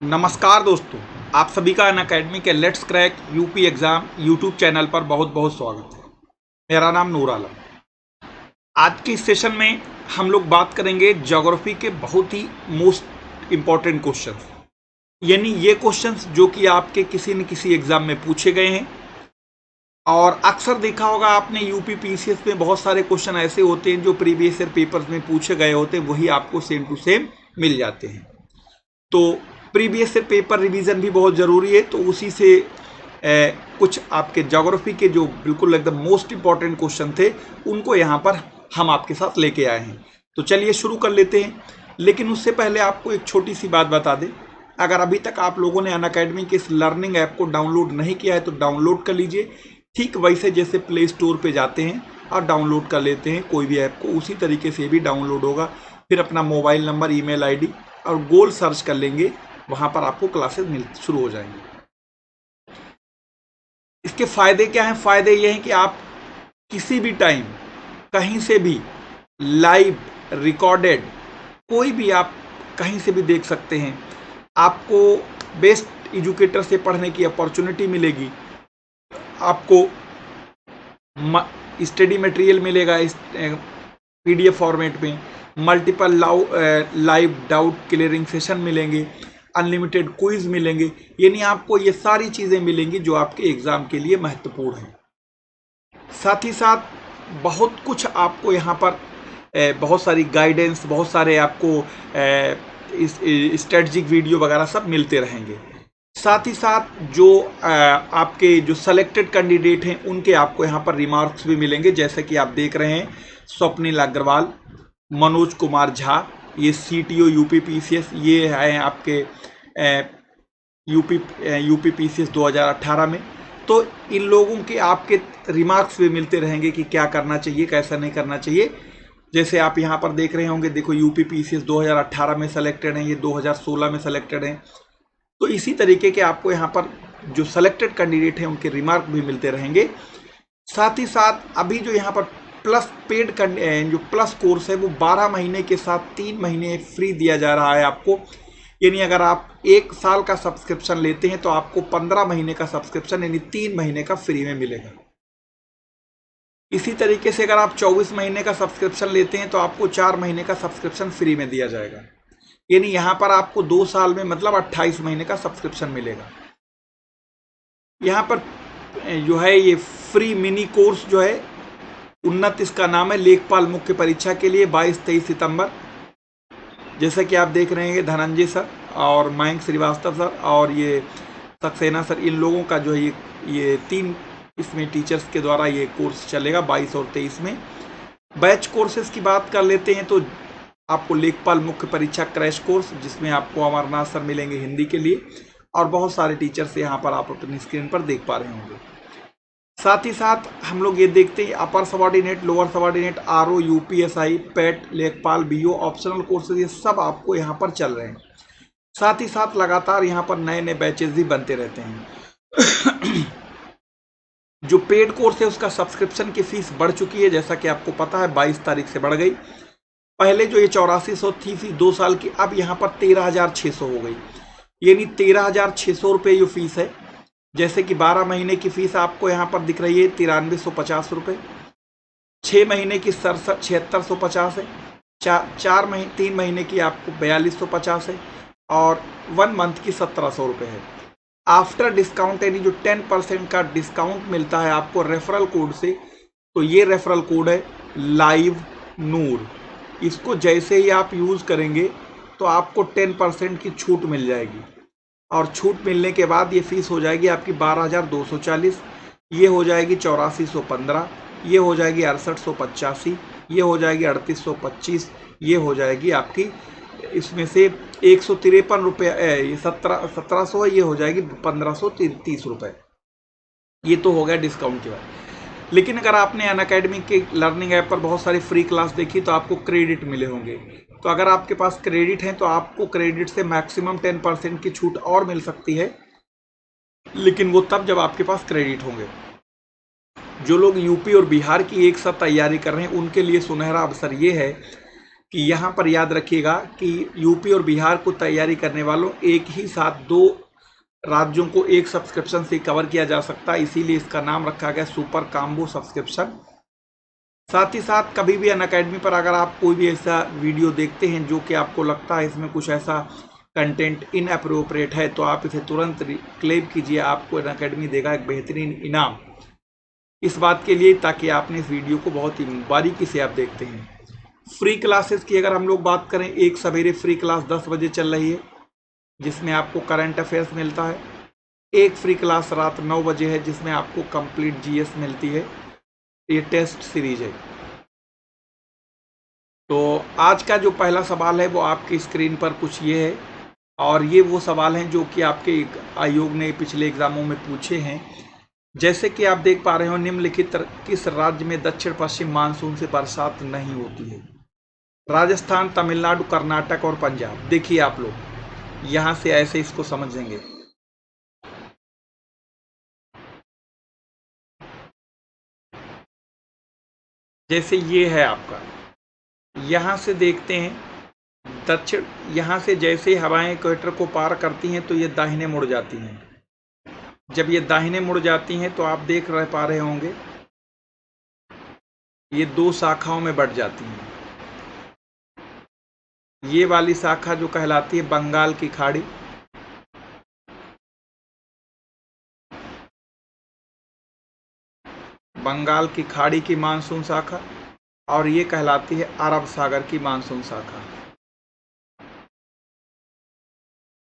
नमस्कार दोस्तों, आप सभी का अनअकैडमी के let's crack UP exam YouTube channel पर बहुत बहुत स्वागत है। मेरा नाम नूर आलम। आज के इस सेशन में हम लोग बात करेंगे ज्योग्राफी के बहुत ही मोस्ट इम्पॉर्टेंट क्वेश्चंस, यानी ये क्वेश्चंस जो कि आपके किसी न किसी एग्जाम में पूछे गए हैं। और अक्सर देखा होगा आपने यूपी पीसीएस में बहुत सारे क्वेश्चन ऐसे होते हैं जो प्रीवियस ईयर पेपर्स में पूछे गए होते हैं, वही आपको सेम टू सेम मिल जाते हैं। तो प्रीवियस से पेपर रिवीजन भी बहुत ज़रूरी है, तो उसी से कुछ आपके ज्योग्राफी के जो बिल्कुल एकदम मोस्ट इंपॉर्टेंट क्वेश्चन थे उनको यहाँ पर हम आपके साथ लेके आए हैं। तो चलिए शुरू कर लेते हैं, लेकिन उससे पहले आपको एक छोटी सी बात बता दें। अगर अभी तक आप लोगों ने अनअकैडमी के इस लर्निंग ऐप को डाउनलोड नहीं किया है तो डाउनलोड कर लीजिए। ठीक वैसे जैसे प्ले स्टोर पे जाते हैं और डाउनलोड कर लेते हैं कोई भी ऐप को, उसी तरीके से भी डाउनलोड होगा। फिर अपना मोबाइल नंबर, ईमेल आईडी और गोल सर्च कर लेंगे, वहाँ पर आपको क्लासेस शुरू हो जाएंगी। इसके फ़ायदे क्या हैं? फ़ायदे ये हैं कि आप किसी भी टाइम कहीं से भी लाइव रिकॉर्डेड कोई भी आप कहीं से भी देख सकते हैं। आपको बेस्ट एजुकेटर से पढ़ने की अपॉर्चुनिटी मिलेगी। आपको स्टडी मटेरियल मिलेगा इस पीडीएफ फॉर्मेट में। Multiple live doubt clearing session मिलेंगे, अनलिमिटेड क्विज मिलेंगे, यानी आपको ये सारी चीज़ें मिलेंगी जो आपके एग्ज़ाम के लिए महत्वपूर्ण हैं। साथ ही साथ बहुत कुछ आपको यहाँ पर बहुत सारी गाइडेंस, बहुत सारे आपको स्ट्रेटजिक वीडियो वगैरह सब मिलते रहेंगे। साथ ही साथ जो आपके जो सेलेक्टेड कैंडिडेट हैं उनके आपको यहाँ पर रिमार्क्स भी मिलेंगे, जैसे कि आप देख रहे हैं स्वप्निल अग्रवाल, मनोज कुमार झा, ये सीटीओ यूपी पीसीएस, ये हैं आपके यूपी पीसीएस 2018 में। तो इन लोगों के आपके रिमार्क्स भी मिलते रहेंगे कि क्या करना चाहिए, कैसा नहीं करना चाहिए। जैसे आप यहाँ पर देख रहे होंगे, देखो यूपी पीसीएस 2018 में सेलेक्टेड हैं, ये 2016 में सेलेक्टेड हैं। तो इसी तरीके के आपको यहाँ पर जो सेलेक्टेड कैंडिडेट हैं उनके रिमार्क भी मिलते रहेंगे। साथ ही साथ अभी जो यहाँ पर प्लस पेड जो प्लस कोर्स है वो 12 महीने के साथ 3 महीने फ्री दिया जा रहा है आपको। यानी अगर आप 1 साल का सब्सक्रिप्शन लेते हैं तो आपको 15 महीने का सब्सक्रिप्शन यानी 3 महीने का फ्री में मिलेगा। इसी तरीके से अगर आप 24 महीने का सब्सक्रिप्शन लेते हैं तो आपको 4 महीने का सब्सक्रिप्शन फ्री में दिया जाएगा। यानी यहाँ पर आपको 2 साल में मतलब 28 महीने का सब्सक्रिप्शन मिलेगा। यहाँ पर जो है ये फ्री मिनी कोर्स जो है उन्नत, इसका नाम है, लेखपाल मुख्य परीक्षा के लिए 22-23 सितंबर। जैसा कि आप देख रहे हैं धनंजय सर और मयंक श्रीवास्तव सर और ये सक्सेना सर, इन लोगों का जो है ये 3 इसमें टीचर्स के द्वारा ये कोर्स चलेगा 22 और 23 में। बैच कोर्सेज की बात कर लेते हैं तो आपको लेखपाल मुख्य परीक्षा क्रैश कोर्स, जिसमें आपको अमरनाथ सर मिलेंगे हिंदी के लिए और बहुत सारे टीचर्स यहाँ पर आप अपनी स्क्रीन पर देख पा रहे होंगे। साथ ही साथ हम लोग ये देखते हैं upper subordinate, lower subordinate, RO, UPSI, PET, लेखपाल, बीओ, ऑप्शनल कोर्सेज, ये सब आपको यहाँ पर चल रहे हैं। साथ ही साथ लगातार यहाँ पर नए नए बैचेस भी बनते रहते हैं। जो पेड कोर्स है उसका सब्सक्रिप्शन की फीस बढ़ चुकी है, जैसा कि आपको पता है 22 तारीख से बढ़ गई। पहले जो ये 8400 थी फीस 2 साल की, अब यहाँ पर 13,600 हो गई, यानी 13,600 रुपये ये फीस है। जैसे कि 12 महीने की फीस आपको यहाँ पर दिख रही है 9350 रुपये, 6 महीने की 7650 है, 3 महीने की आपको 4250 है और 1 मंथ की 1700 रुपये है। आफ्टर डिस्काउंट यानी जो 10% का डिस्काउंट मिलता है आपको रेफरल कोड से, तो ये रेफरल कोड है लाइव नूर। इसको जैसे ही आप यूज़ करेंगे तो आपको 10% की छूट मिल जाएगी और छूट मिलने के बाद ये फीस हो जाएगी आपकी 12,240, ये हो जाएगी 8415, ये हो जाएगी 6885, ये हो जाएगी 3825, ये हो जाएगी आपकी इसमें से 153 रुपये, ये 1700 है, ये हो जाएगी 1530 रुपये। ये तो हो गया डिस्काउंट के बाद। लेकिन अगर आपने अनअकैडमी के लर्निंग ऐप पर बहुत सारी फ्री क्लास देखी तो आपको क्रेडिट मिले होंगे। तो अगर आपके पास क्रेडिट है तो आपको क्रेडिट से मैक्सिमम 10% की छूट और मिल सकती है, लेकिन वो तब जब आपके पास क्रेडिट होंगे। जो लोग यूपी और बिहार की एक साथ तैयारी कर रहे हैं उनके लिए सुनहरा अवसर ये है कि यहाँ पर याद रखिएगा कि यूपी और बिहार को तैयारी करने वालों एक ही साथ 2 राज्यों को एक सब्सक्रिप्शन से कवर किया जा सकता है, इसीलिए इसका नाम रखा गया सुपर कॉम्बो सब्सक्रिप्शन। साथ ही साथ कभी भी अनअकैडमी पर अगर आप कोई भी ऐसा वीडियो देखते हैं जो कि आपको लगता है इसमें कुछ ऐसा कंटेंट इनअप्रोप्रिएट है, तो आप इसे तुरंत क्लेम कीजिए, आपको अनअकैडमी देगा एक बेहतरीन इनाम। इस बात के लिए ताकि आपने इस वीडियो को बहुत ही बारीकी से आप देखते हैं। फ्री क्लासेस की अगर हम लोग बात करें, एक सवेरे फ्री क्लास 10 बजे चल रही है जिसमें आपको करंट अफेयर्स मिलता है। एक फ्री क्लास रात 9 बजे है जिसमें आपको कंप्लीट जीएस मिलती है। ये टेस्ट सीरीज है। तो आज का जो पहला सवाल है वो आपकी स्क्रीन पर कुछ ये है, और ये वो सवाल हैं जो कि आपके आयोग ने पिछले एग्जामों में पूछे हैं। जैसे कि आप देख पा रहे हो, निम्नलिखित किस राज्य में दक्षिण पश्चिम मानसून से बरसात नहीं होती है? राजस्थान, तमिलनाडु, कर्नाटक और पंजाब। देखिए आप लोग यहाँ से ऐसे इसको समझेंगे। जैसे ये है आपका, यहाँ से देखते हैं दक्षिण, यहाँ से जैसे हवाएं इक्वेटर को पार करती हैं तो ये दाहिने मुड़ जाती हैं। जब ये दाहिने मुड़ जाती हैं तो आप देख पा रहे होंगे ये 2 शाखाओं में बढ़ जाती हैं। ये वाली शाखा जो कहलाती है बंगाल की खाड़ी, बंगाल की खाड़ी की मानसून शाखा, और ये कहलाती है अरब सागर की मानसून शाखा।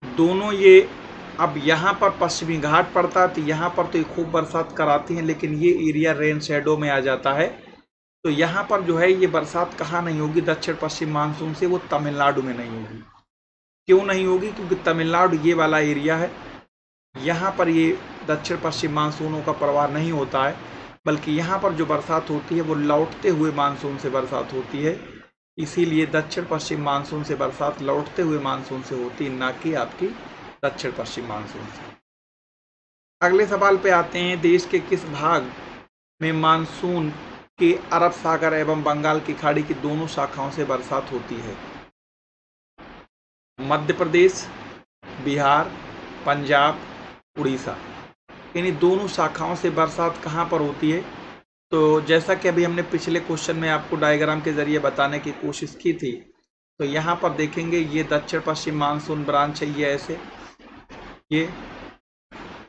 दोनों ये, अब यहाँ पर पश्चिमी घाट पड़ता है तो यहाँ पर तो ये खूब बरसात कराती हैं, लेकिन ये एरिया रेन शेडो में आ जाता है। तो यहाँ पर जो है ये बरसात कहाँ नहीं होगी दक्षिण पश्चिम मानसून से? वो तमिलनाडु में नहीं होगी। क्यों नहीं होगी? क्योंकि तमिलनाडु ये वाला एरिया है, यहाँ पर ये दक्षिण पश्चिम मानसूनों का प्रवाह नहीं होता है, बल्कि यहाँ पर जो बरसात होती है वो लौटते हुए मानसून से बरसात होती है। इसीलिए दक्षिण पश्चिम मानसून से बरसात लौटते हुए मानसून से होती है, ना कि आपकी दक्षिण पश्चिम मानसून से। अगले सवाल पे आते हैं, देश के किस भाग में मानसून के अरब सागर एवं बंगाल की खाड़ी की दोनों शाखाओं से बरसात होती है? मध्य प्रदेश, बिहार, पंजाब, उड़ीसा। इन्हीं दोनों शाखाओं से बरसात कहाँ पर होती है? तो जैसा कि अभी हमने पिछले क्वेश्चन में आपको डायग्राम के जरिए बताने की कोशिश की थी, तो यहाँ पर देखेंगे ये दक्षिण पश्चिम मानसून ब्रांच है, ये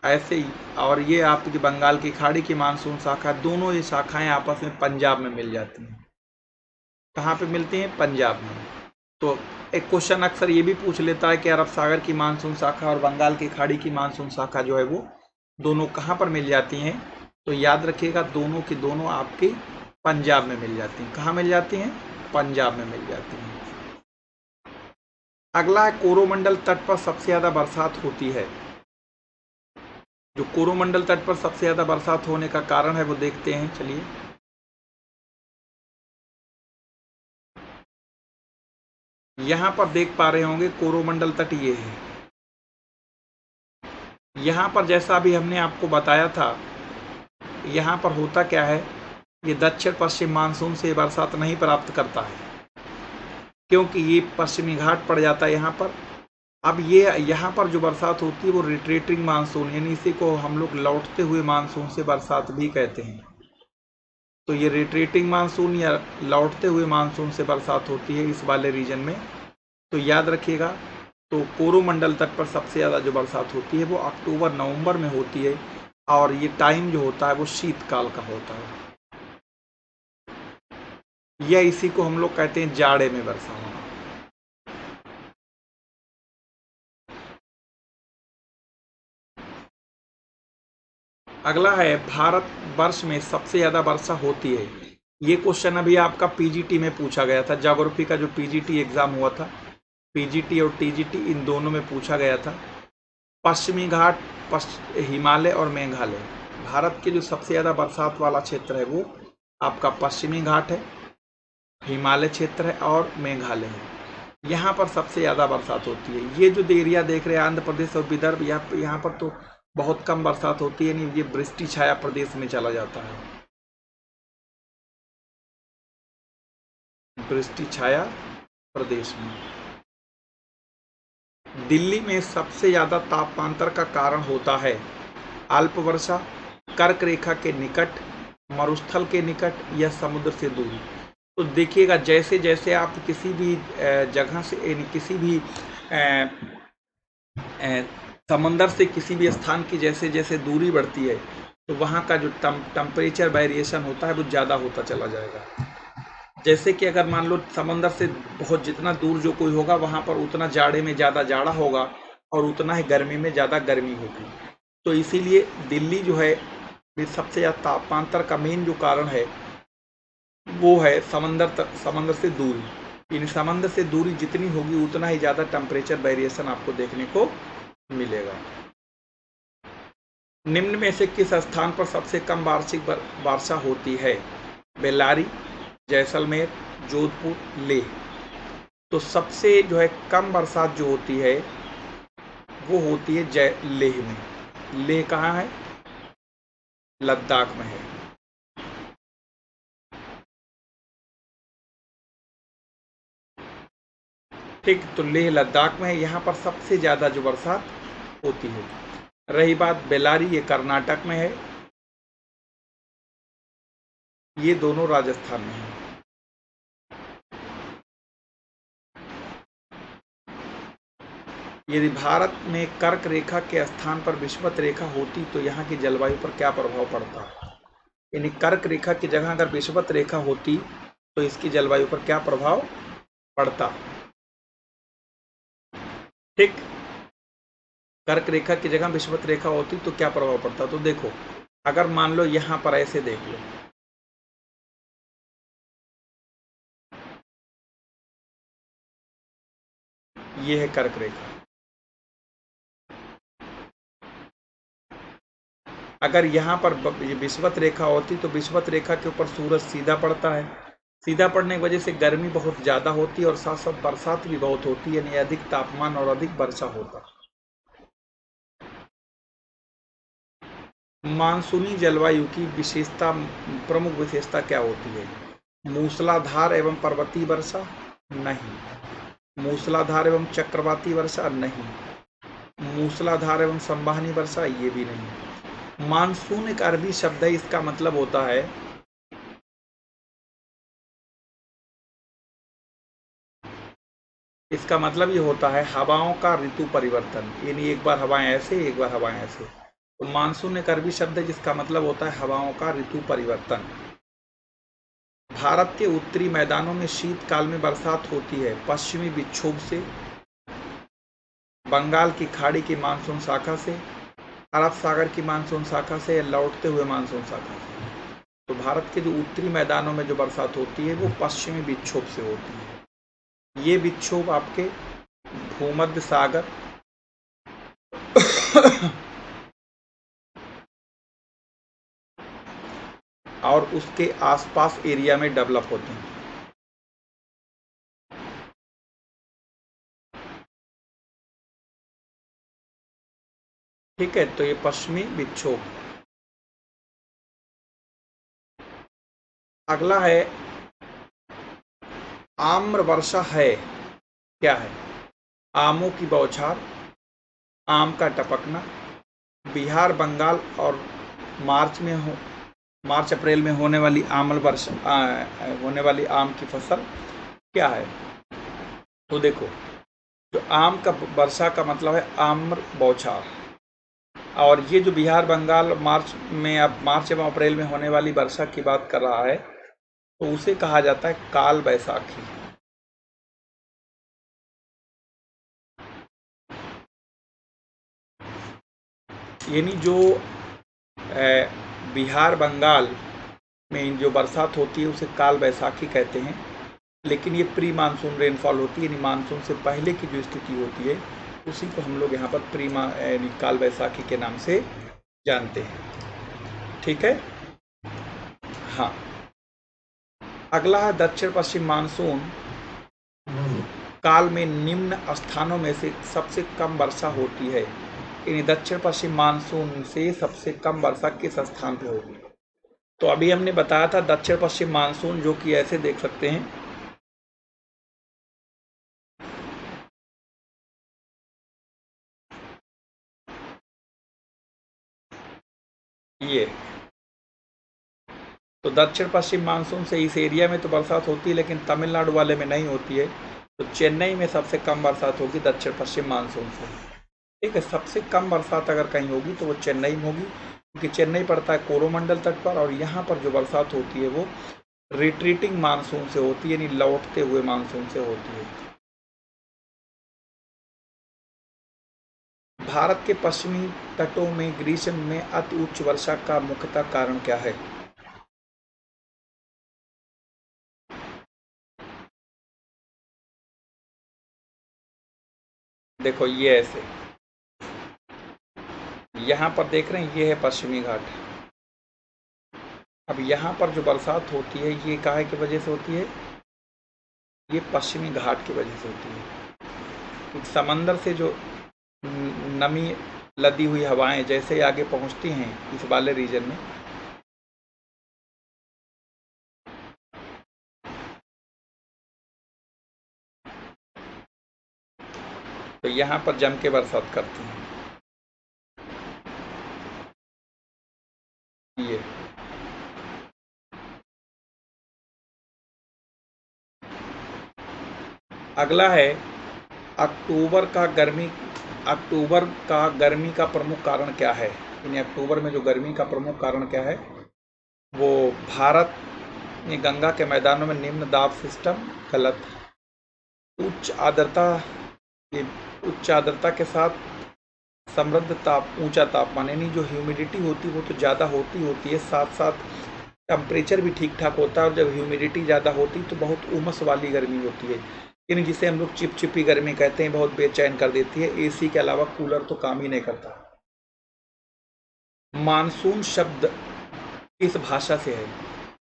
ऐसे ही, और ये आपकी बंगाल की खाड़ी की मानसून शाखा। दोनों ये शाखाएं आपस में पंजाब में मिल जाती हैं। कहाँ पे मिलती हैं? पंजाब में। तो एक क्वेश्चन अक्सर ये भी पूछ लेता है कि अरब सागर की मानसून शाखा और बंगाल की खाड़ी की मानसून शाखा जो है वो दोनों कहाँ पर मिल जाती हैं? तो याद रखिएगा दोनों की दोनों आपके पंजाब में मिल जाती हैं। कहाँ मिल जाती हैं? पंजाब में मिल जाती हैं। अगला है, कोरोमंडल तट पर सबसे ज्यादा बरसात होती है। जो कोरोमंडल तट पर सबसे ज्यादा बरसात होने का कारण है वो देखते हैं, चलिए। यहां पर देख पा रहे होंगे कोरोमंडल तट ये है। यहां पर जैसा अभी हमने आपको बताया था, यहां पर होता क्या है, ये दक्षिण पश्चिम मानसून से बरसात नहीं प्राप्त करता है, क्योंकि ये पश्चिमी घाट पड़ जाता है यहाँ पर। अब ये यहाँ पर जो बरसात होती है वो रिट्रेटिंग मानसून, यानी इसी को हम लोग लौटते हुए मानसून से बरसात भी कहते हैं। तो ये रिट्रेटिंग मानसून या लौटते हुए मानसून से बरसात होती है इस वाले रीजन में। तो याद रखिएगा, तो कोरोमंडल तट पर सबसे ज़्यादा जो बरसात होती है वो अक्टूबर नवंबर में होती है, और ये टाइम जो होता है वो शीतकाल का होता है, या इसी को हम लोग कहते हैं जाड़े में वर्षा होना। अगला है, भारत वर्ष में सबसे ज़्यादा वर्षा होती है। ये क्वेश्चन अभी आपका पीजीटी में पूछा गया था, ज्योग्राफी का जो पीजीटी एग्जाम हुआ था, पीजीटी और टीजीटी इन दोनों में पूछा गया था। पश्चिमी घाट, हिमालय और मेघालय। भारत के जो सबसे ज़्यादा बरसात वाला क्षेत्र है वो आपका पश्चिमी घाट है, हिमालय क्षेत्र है और मेघालय है। यहाँ पर सबसे ज़्यादा बरसात होती है। ये जो एरिया देख रहे हैं आंध्र प्रदेश और विदर्भ, यहाँ पर तो बहुत कम बरसात होती है, यानी ये वृष्टि छाया प्रदेश में चला जाता है। वृष्टि छाया प्रदेश में। दिल्ली में सबसे ज़्यादा तापांतर का कारण होता है अल्प वर्षा, कर्क रेखा के निकट, मरुस्थल के निकट या समुद्र से दूरी। तो देखिएगा, जैसे जैसे आप किसी भी जगह से, यानी किसी भी समंदर से किसी भी स्थान की जैसे जैसे दूरी बढ़ती है, तो वहाँ का जो टेम्परेचर वेरिएशन होता है वो ज़्यादा होता चला जाएगा। जैसे कि अगर मान लो समंदर से बहुत जितना दूर जो कोई होगा, वहाँ पर उतना जाड़े में ज़्यादा जाड़ा होगा और उतना ही गर्मी में ज़्यादा गर्मी होगी। तो इसीलिए दिल्ली जो है, सबसे ज़्यादा तापांतर का मेन जो कारण है वो है समंदर से दूरी। इन समंदर से दूरी जितनी होगी उतना ही ज़्यादा टेम्परेचर वेरिएशन आपको देखने को मिलेगा। निम्न में से किस स्थान पर सबसे कम वार्षिक वर्षा होती है? बेल्लारी, जैसलमेर, जोधपुर, लेह। तो सबसे जो है कम बरसात जो होती है वो होती है लेह में। लेह कहाँ है? लद्दाख में है। ठीक, तो लेह लद्दाख में है, यहाँ पर सबसे ज़्यादा जो बरसात होती है। रही बात बेल्लारी, ये कर्नाटक में है, ये दोनों राजस्थान में है। यदि भारत में कर्क रेखा के स्थान पर विषुवत रेखा होती तो यहाँ की जलवायु पर क्या प्रभाव पड़ता? यानी कर्क रेखा की जगह अगर विषुवत रेखा होती तो इसकी जलवायु पर क्या प्रभाव पड़ता? ठीक, कर्क रेखा की जगह विषुवत रेखा होती तो क्या प्रभाव पड़ता? तो देखो, अगर मान लो यहां पर ऐसे देख लो, ये है कर्क रेखा। अगर यहाँ पर विषुवत रेखा होती तो विषुवत रेखा के ऊपर सूरज सीधा पड़ता है, सीधा पड़ने की वजह से गर्मी बहुत ज़्यादा होती है और साथ साथ बरसात भी बहुत होती है, यानी अधिक तापमान और अधिक वर्षा होता। मानसूनी जलवायु की विशेषता, प्रमुख विशेषता क्या होती है? मूसलाधार एवं पर्वतीय वर्षा? नहीं। मूसलाधार एवं चक्रवाती वर्षा? नहीं। मूसलाधार एवं संवहनी वर्षा? ये भी नहीं। मानसून एक अरबी शब्द है, इसका मतलब होता है इसका मतलब ये होता है हवाओं का ऋतु परिवर्तन, यानी एक बार हवाएं ऐसे, एक बार हवाएं ऐसे। तो मानसून एक अरबी शब्द है जिसका मतलब होता है हवाओं का ऋतु परिवर्तन। भारत के उत्तरी मैदानों में शीतकाल में बरसात होती है पश्चिमी विक्षोभ से, बंगाल की खाड़ी की मानसून शाखा से, अरब सागर की मानसून शाखा से या लौटते हुए मानसून शाखा से। तो भारत के जो उत्तरी मैदानों में जो बरसात होती है वो पश्चिमी विक्षोभ से होती है। ये विक्षोभ आपके भूमध्य सागर और उसके आसपास एरिया में डेवलप होते हैं। ठीक है, तो ये पश्चिमी विक्षोभ। अगला है आम्र वर्षा है क्या है? आमों की बौछार, आम का टपकना, बिहार बंगाल और मार्च अप्रैल में होने वाली होने वाली आम की फसल क्या है? तो देखो, जो आम का वर्षा का मतलब है आम्र बौछार, और ये जो बिहार बंगाल मार्च एवं अप्रैल में होने वाली वर्षा की बात कर रहा है तो उसे कहा जाता है काल बैसाखी। यानी जो बिहार बंगाल में जो बरसात होती है उसे काल बैसाखी कहते हैं, लेकिन ये प्री मानसून रेनफॉल होती है, यानी मानसून से पहले की जो स्थिति होती है उसी को हम लोग यहाँ पर यानी काल बैसाखी के नाम से जानते हैं। ठीक है, हाँ। अगला है दक्षिण पश्चिम मानसून काल में निम्न स्थानों में से सबसे कम वर्षा होती है, यानी दक्षिण पश्चिम मानसून से सबसे कम वर्षा किस स्थान पे होगी? तो अभी हमने बताया था दक्षिण पश्चिम मानसून, जो कि ऐसे देख सकते हैं, ये तो दक्षिण पश्चिम मानसून से इस एरिया में तो बरसात होती है, लेकिन तमिलनाडु वाले में नहीं होती है। तो चेन्नई में सबसे कम बरसात होगी दक्षिण पश्चिम मानसून से। ठीक है, सबसे कम बरसात अगर कहीं होगी तो वो चेन्नई में होगी, क्योंकि चेन्नई पड़ता है कोरोमंडल तट पर, और यहाँ पर जो बरसात होती है वो रिट्रीटिंग मानसून से होती है, यानी लौटते हुए मानसून से होती है। भारत के पश्चिमी तटों में ग्रीष्म में अति उच्च वर्षा का मुख्यतः कारण क्या है? देखो ये ऐसे, यहाँ पर देख रहे हैं ये है पश्चिमी घाट। अब यहाँ पर जो बरसात होती है ये काहे की वजह से होती है? ये पश्चिमी घाट की वजह से होती है। क्योंकि समंदर से जो नमी लदी हुई हवाएं जैसे ही आगे पहुंचती हैं इस वाले रीजन में, तो यहाँ पर जम के बरसात करती हैं। ये अगला है अक्टूबर का गर्मी का प्रमुख कारण क्या है? यानी अक्टूबर में जो गर्मी का प्रमुख कारण क्या है? वो भारत में गंगा के मैदानों में निम्न दाब सिस्टम, गलत। उच्च आर्द्रता, ये उच्च आर्द्रता के साथ समृद्ध ऊंचा तापमान, यानी जो ह्यूमिडिटी होती है वो तो ज़्यादा होती है, साथ साथ टेम्परेचर भी ठीक ठाक होता है। और जब ह्यूमिडिटी ज़्यादा होती तो बहुत उमस वाली गर्मी होती है, यानी जिसे हम लोग चिपचिपी गर्मी कहते हैं, बहुत बेचैन कर देती है। एसी के अलावा कूलर तो काम ही नहीं करता। मानसून शब्द किस भाषा से है?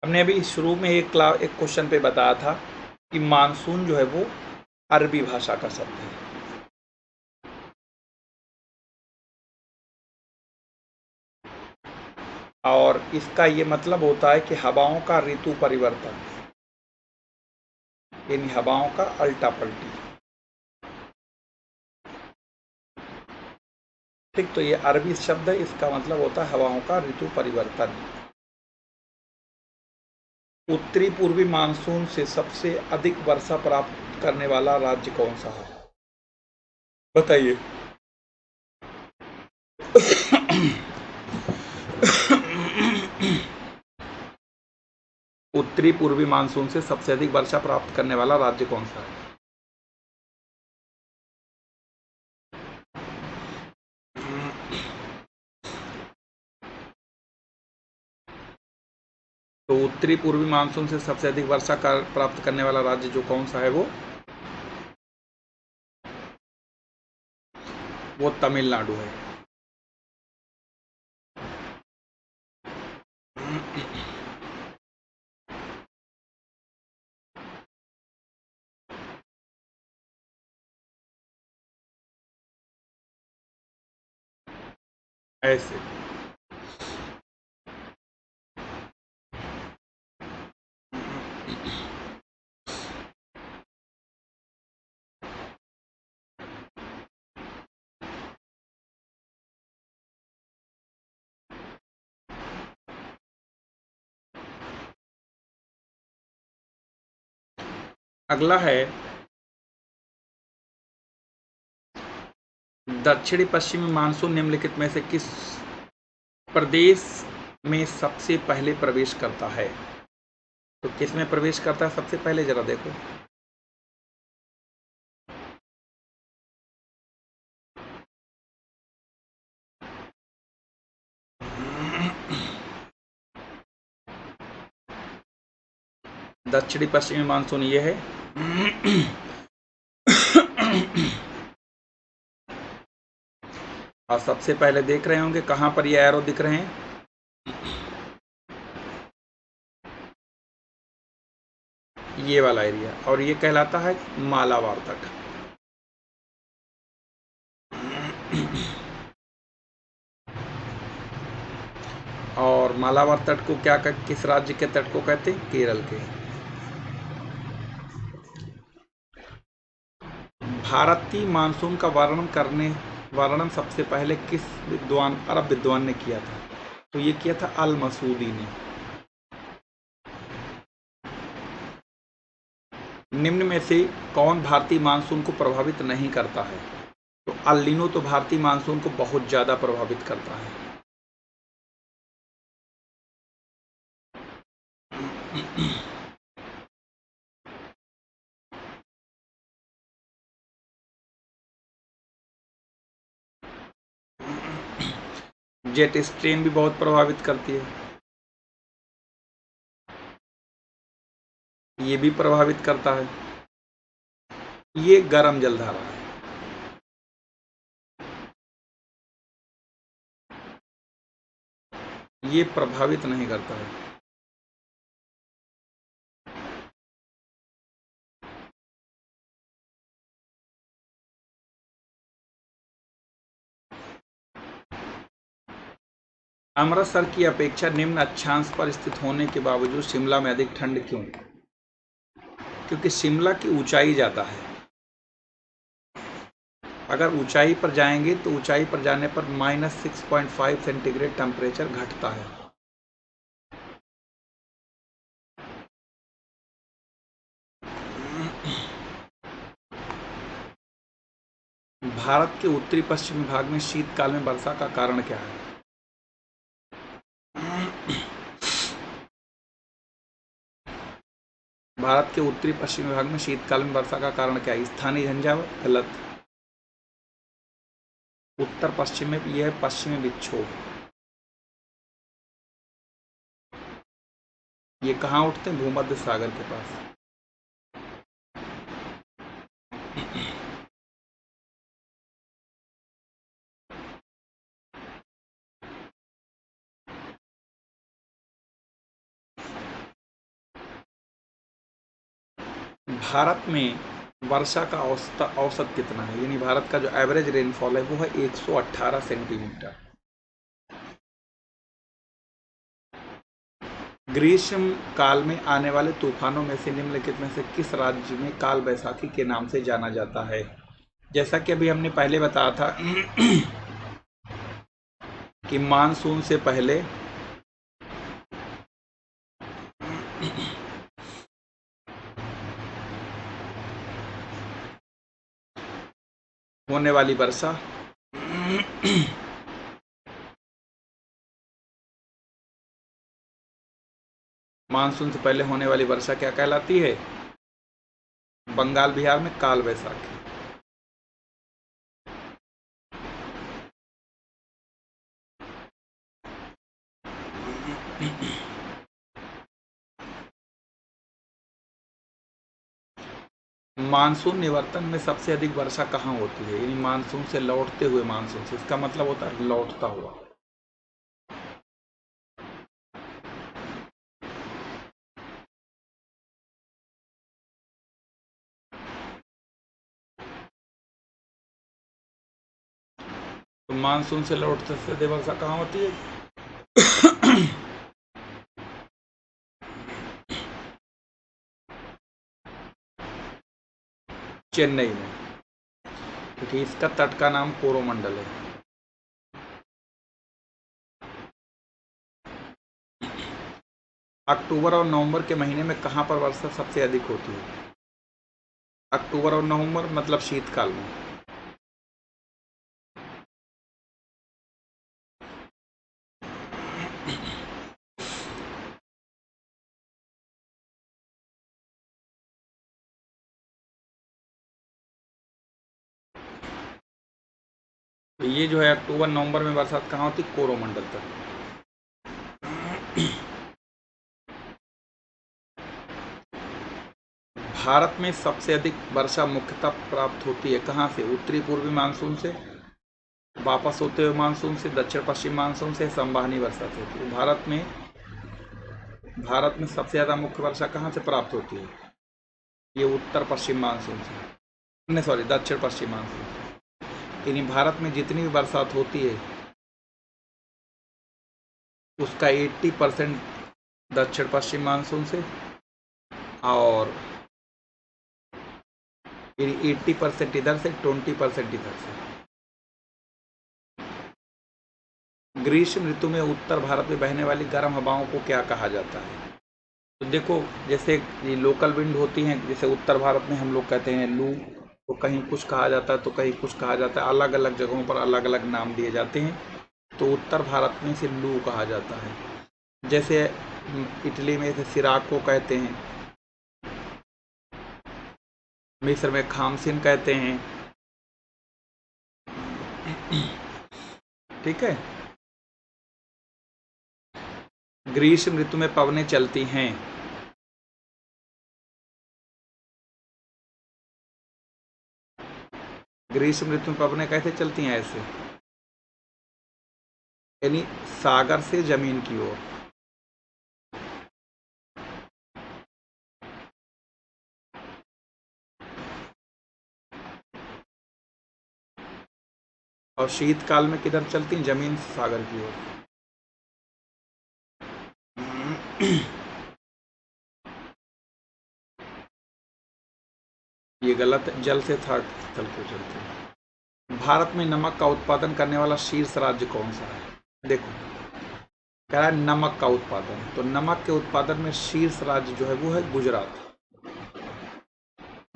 हमने अभी शुरू में एक क्वेश्चन पे बताया था कि मानसून जो है वो अरबी भाषा का शब्द है। और इसका ये मतलब होता है कि हवाओं का ऋतु परिवर्तन, यानी हवाओं का अल्टा पल्टी। ठीक, तो ये अरबी शब्द है, इसका मतलब होता है हवाओं का ऋतु परिवर्तन। उत्तरी पूर्वी मानसून से सबसे अधिक वर्षा प्राप्त करने वाला राज्य कौन सा है? बताइए। उत्तरी पूर्वी मानसून से सबसे अधिक वर्षा प्राप्त करने वाला राज्य कौन सा है? तो उत्तरी पूर्वी मानसून से सबसे अधिक वर्षा प्राप्त करने वाला राज्य जो कौन सा है वो तमिलनाडु है। ऐसे अगला है दक्षिणी पश्चिमी मानसून निम्नलिखित में से किस प्रदेश में सबसे पहले प्रवेश करता है? तो किस में प्रवेश करता है सबसे पहले, जरा देखो। दक्षिणी पश्चिमी मानसून ये है। और सबसे पहले देख रहे होंगे कहां पर ये एरो दिख रहे हैं? ये वाला एरिया, और ये कहलाता है मालाबार तट। और मालाबार तट को किस राज्य के तट को कहते हैं? केरल के। भारतीय मानसून का वर्णन सबसे पहले किस अरब विद्वान ने किया था? तो ये किया था अल मसूदी ने। निम्न में से कौन भारतीय मानसून को प्रभावित नहीं करता है? तो अल नीनो तो भारतीय मानसून को बहुत ज्यादा प्रभावित करता है। जेट स्ट्रीम भी बहुत प्रभावित करती है, ये भी प्रभावित करता है। ये गर्म जलधारा है। ये प्रभावित नहीं करता है। अमृतसर की अपेक्षा निम्न अक्षांश पर स्थित होने के बावजूद शिमला में अधिक ठंड क्यों? क्योंकि शिमला की ऊंचाई ज़्यादा है। अगर ऊंचाई पर जाएंगे तो ऊंचाई पर जाने पर -6.5 सेंटीग्रेड टेम्परेचर घटता है। भारत के उत्तरी पश्चिमी भाग में शीतकाल में वर्षा का कारण क्या है? भारत के उत्तरी पश्चिमी भाग में शीतकाल में वर्षा का कारण क्या है? स्थानीय झंझावात? गलत। उत्तर पश्चिम में यह है पश्चिमी विक्षोभ। ये कहाँ उठते हैं? भूमध्य सागर के पास। भारत में वर्षा का औसत कितना है? यानी भारत का जो एवरेज रेनफॉल है वो है 118 सेंटीमीटर। ग्रीष्म काल में आने वाले तूफानों में से निम्नलिखित में से किस राज्य में काल बैसाखी के नाम से जाना जाता है? जैसा कि अभी हमने पहले बताया था कि मानसून से पहले होने वाली वर्षा मानसून से पहले होने वाली वर्षा क्या कहलाती है? बंगाल बिहार में काल बैसाखी। मानसून निवर्तन में सबसे अधिक वर्षा कहाँ होती है? यानी मानसून से लौटते हुए मानसून से, इसका मतलब होता है लौटता हुआ। तो मानसून से लौटते से अधिक वर्षा कहाँ होती है? चेन्नई में, क्योंकि इसका तट का नाम कोरोमंडल है। अक्टूबर और नवंबर के महीने में कहाँ पर वर्षा सबसे अधिक होती है? अक्टूबर और नवंबर मतलब शीतकाल में। तो ये जो है अक्टूबर नवंबर में बरसात कहाँ होती? कोरोमंडल तक। भारत में सबसे अधिक वर्षा मुख्यतः प्राप्त होती है कहाँ से? उत्तरी पूर्वी मानसून से, वापस होते हुए मानसून से, दक्षिण पश्चिम मानसून से, संवहनी वर्षा से। तो भारत में सबसे ज़्यादा मुख्य वर्षा कहाँ से प्राप्त होती है? ये उत्तर पश्चिम मानसून से, नहीं सॉरी, दक्षिण पश्चिम मानसून से। यानी भारत में जितनी भी बरसात होती है उसका 80% दक्षिण पश्चिम मानसून से, और 80% इधर से, 20% इधर से। ग्रीष्म ऋतु में उत्तर भारत में बहने वाली गर्म हवाओं को क्या कहा जाता है? तो देखो, जैसे ये लोकल विंड होती हैं, जैसे उत्तर भारत में हम लोग कहते हैं लू, तो कहीं कुछ कहा जाता है तो कहीं कुछ कहा जाता है, अलग अलग जगहों पर अलग अलग नाम दिए जाते हैं। तो उत्तर भारत में इसे लू कहा जाता है। जैसे इटली में इसे सिराक को कहते हैं, मिस्र में खामसिन कहते हैं। ठीक है। ग्रीष्म ऋतु में पवनें चलती हैं। ग्रीष्म ऋतु में पवनें कैसे चलती हैं? ऐसे, यानी सागर से जमीन की ओर। और शीतकाल में किधर चलती हैं? जमीन से सागर की ओर। ये गलत है, जल से था चल के चलते हैं। भारत में नमक का उत्पादन करने वाला शीर्ष राज्य कौन सा है? देखो, कह रहा है नमक का उत्पादन, तो नमक के उत्पादन में शीर्ष राज्य जो है वो है गुजरात।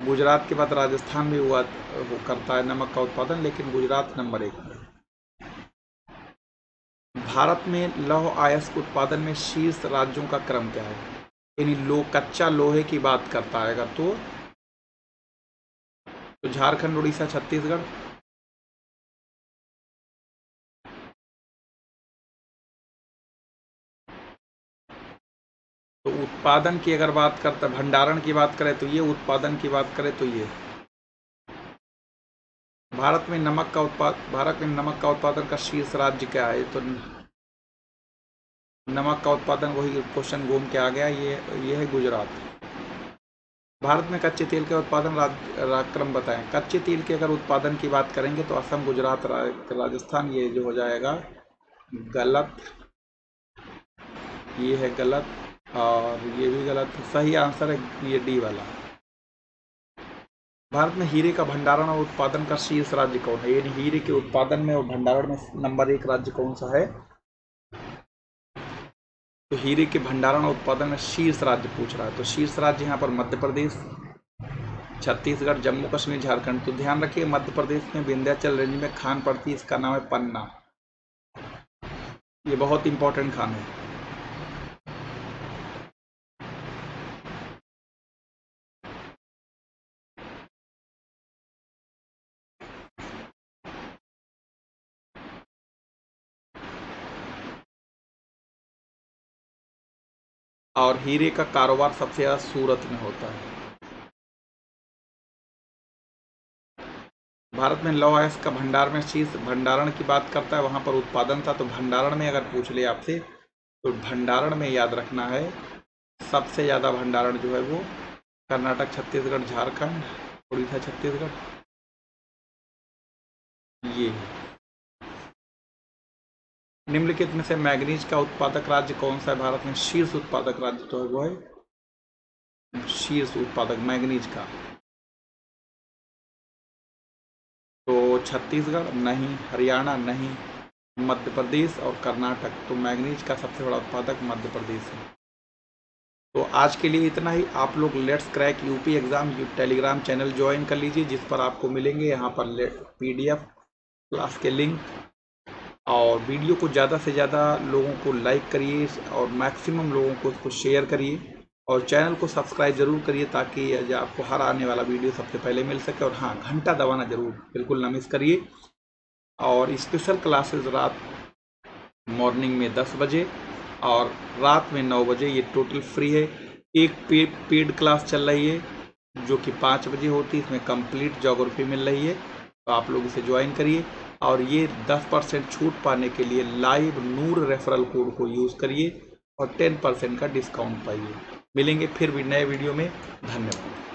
गुजरात के बाद राजस्थान भी हुआ वो करता है नमक का उत्पादन, लेकिन गुजरात नंबर 1 पर। भारत में लौह अयस्क उत्पादन में शीर्ष राज्यों का क्रम क्या है? यानी कच्चा लोहे की बात करता है अगर तो झारखंड, उड़ीसा, छत्तीसगढ़। तो उत्पादन की अगर बात करते, भंडारण की बात करें तो ये, उत्पादन की बात करें तो ये। भारत में नमक का उत्पादन का शीर्ष राज्य क्या है? तो नमक का उत्पादन, वही क्वेश्चन घूम के आ गया, ये है गुजरात। भारत में कच्चे तेल के उत्पादन क्रम बताएं। कच्चे तेल के अगर उत्पादन की बात करेंगे तो असम, गुजरात, राजस्थान, ये जो हो जाएगा गलत, ये है गलत और ये भी गलत। सही आंसर है ये डी वाला। भारत में हीरे का भंडारण और उत्पादन का शीर्ष राज्य कौन है? यानी हीरे के उत्पादन में और भंडारण में नंबर 1 राज्य कौन सा है? तो हीरे के भंडारण और उत्पादन में शीर्ष राज्य पूछ रहा है, तो शीर्ष राज्य यहाँ पर मध्य प्रदेश, छत्तीसगढ़, जम्मू कश्मीर, झारखंड। तो ध्यान रखिए, मध्य प्रदेश में विंध्याचल रेंज में खान पड़ती है, इसका नाम है पन्ना। ये बहुत इंपॉर्टेंट खान है। और हीरे का कारोबार सबसे ज्यादा सूरत में होता है। भारत में लौह अयस्क का भंडार में शीर्ष, भंडारण की बात करता है, वहां पर उत्पादन था, तो भंडारण में अगर पूछ ले आपसे तो भंडारण में याद रखना है सबसे ज़्यादा भंडारण जो है वो कर्नाटक, छत्तीसगढ़, झारखंड, उड़ीसा, छत्तीसगढ़, ये। निम्नलिखित में से मैग्नीज का उत्पादक राज्य कौन सा है? भारत में शीर्ष उत्पादक राज्य तो है वो है शीर्ष उत्पादक मैग्नीज का, तो छत्तीसगढ़ नहीं, हरियाणा नहीं, मध्य प्रदेश और कर्नाटक। तो मैग्नीज का सबसे बड़ा उत्पादक मध्य प्रदेश है। तो आज के लिए इतना ही। आप लोग let's crack UP exam Telegram channel join कर लीजिए, जिस पर आपको मिलेंगे यहाँ पर PDF क्लास के लिंक। और वीडियो को ज़्यादा से ज़्यादा लोगों को लाइक करिए और मैक्सिमम लोगों को उसको शेयर करिए, और चैनल को सब्सक्राइब ज़रूर करिए ताकि आपको हर आने वाला वीडियो सबसे पहले मिल सके। और हाँ, घंटा दबाना ज़रूर बिल्कुल ना मिस करिए। और स्पेशल क्लासेस रात मॉर्निंग में 10 बजे और रात में 9 बजे, ये टोटल फ्री है। एक पेड क्लास चल रही है जो कि 5 बजे होती है, इसमें कंप्लीट ज्योग्राफी मिल रही है, तो आप लोग इसे ज्वाइन करिए। और ये 10% छूट पाने के लिए लाइव नूर रेफरल कोड को यूज़ करिए और 10% का डिस्काउंट पाइए। मिलेंगे फिर भी नए वीडियो में। धन्यवाद।